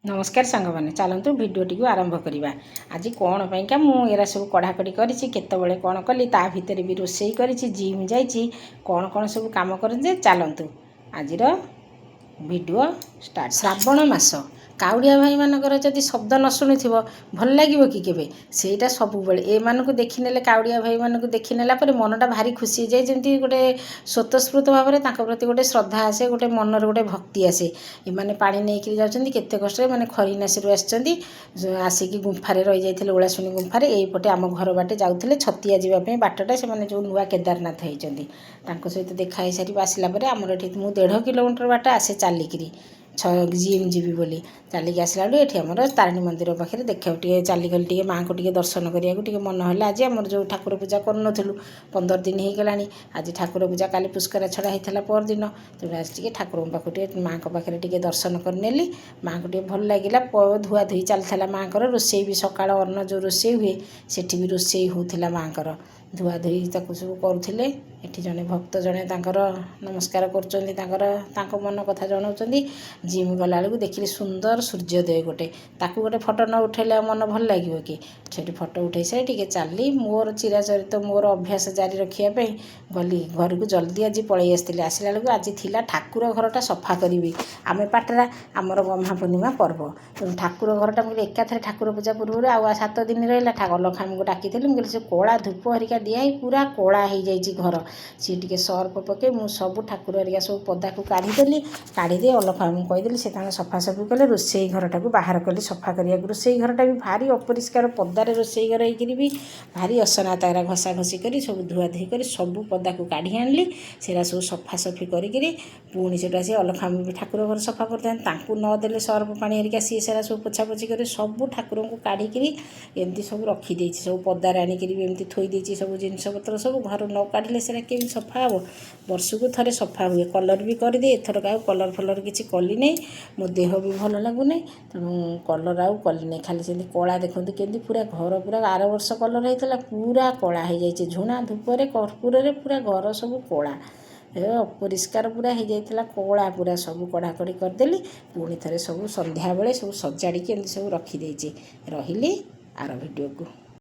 नमस्कार सांग मैंने चलतु भिडटी को आरंभ करवा आज कौन पाइंका मुझे सब कढ़ाकड़ी करते कौन कली ता भितर भी रोषे कर जिम जा कौन कौन सब कम कर चलतु आज भिडियो स्टार्ट। श्रावण मास काउड़िया भाई मानकर जदि शब्द न शुणी भल लगे कि केवे सेटा सब ए मानक देखने काउड़िया भाई मानक देखनेला मनटा भारी खुशी जाए जमी गोटे स्वतस्फूर्त भाव में प्रति गोटे श्रद्धा आसे गोटे मनर गोटे भक्ति आसे। एमाने पानी नहीं जाऊँच केते कष्ट मैंने खरीनासी आसिक गुंफारे रही जाते ओलाशुणी गुंफारे यहीपटे आम घर बाटे जाते छतिया जावाई बाटटा से जो नुआ केदारनाथ होती सहित देखाई सारी आसला आमर ये मुझे 1.5 किलोमीटर बाट आसे चलिकी जिम जीवी बोली चलिक आसला बेलू ये आमर तारिणी मंदिर पाखे देखा चलीगली टे माँ को दर्शन कराया मन है। आज आम जो ठाकुर पूजा करूँ 15 दिन हो गला आज ठाकुर पूजा काली पुष्कर छड़ा होता परदिन तेणु आज ठाकुर पाखे माँ पाखे दर्शन करनेली माँ को भल लगे धुआ धुई चलता माँ को रोषे भी सका अन्न जो रोषे हुए सेठी भी रोषे होता माँ को धुआ धुई सब करुले ये जड़े भक्त जड़े नमस्कार कर मन कथा जनाऊँ जिम गला बेलू देखिए सुंदर सूर्योदय गोटे ताकू गोटे फटो न उठेले मन भल लगे कि से फटो उठे सारे टे चली मोर चिराचरित मोर अभ्यास जारी रखापी गली घर को जल्दी आज पलि आसला बेलू आज थी ठाकुर घरटा सफा करी आम पाटरा आमर गम्हा पूर्णिमा पर्व तेणु ठाकुर घरटा मुझे एकाथरे ठाकुर पूजा पूर्व आ 7 दिन रहा अलखाम को डाकी मुझे से कला धूप हरिका दिखाई पूरा कला हो जाए घर सी टे सर्फ पके मुझ सब ठाकुर हरिका सब पदा को काढ़ीदेली काढ़ीदे अलखाम कहीदेली से सफासफी कले रोषे घरटा को बाहर कले सफा करने रोषे घरटा भी भारी अपरिष्कार पदार रोषे घर होकर भी भारी असना तारा घसा घसी कर सब धुआ धुई कर सब पदा को काढ़ी आनली से सब सफासफी करी पुणी से आसी अलखाम भी ठाकुर घर सफा करते नदेले सर्फ पानी हरिका सी सारा सब पोछापोछि कर सब ठाकुर को काढ़ी एमती सब रखी सब पदार आनिक एमती थोड़ी सब जिनपतर सब घर न काढ़ले से केमी सफा हे वर्ष को थे सफा हुए कलर भी करदे एथर का कलर फलर किसी कली नहीं मो देह भी भल लगुनि तेणु कलर आउ कली नहीं खाली से कला देखते केमती पूरा घर पूरा 8 वर्ष कलर होता पूरा कला हो जाए झुणा धूपर कर्पूर पूरा घर सब कला अपरिष्कार पूरा हो जाता कला पूरा सब कड़ाकड़ी करदेली पुणी थे सब संध्या बेले सब सजाड़ी सब रखीदे रही आर भिडियो को।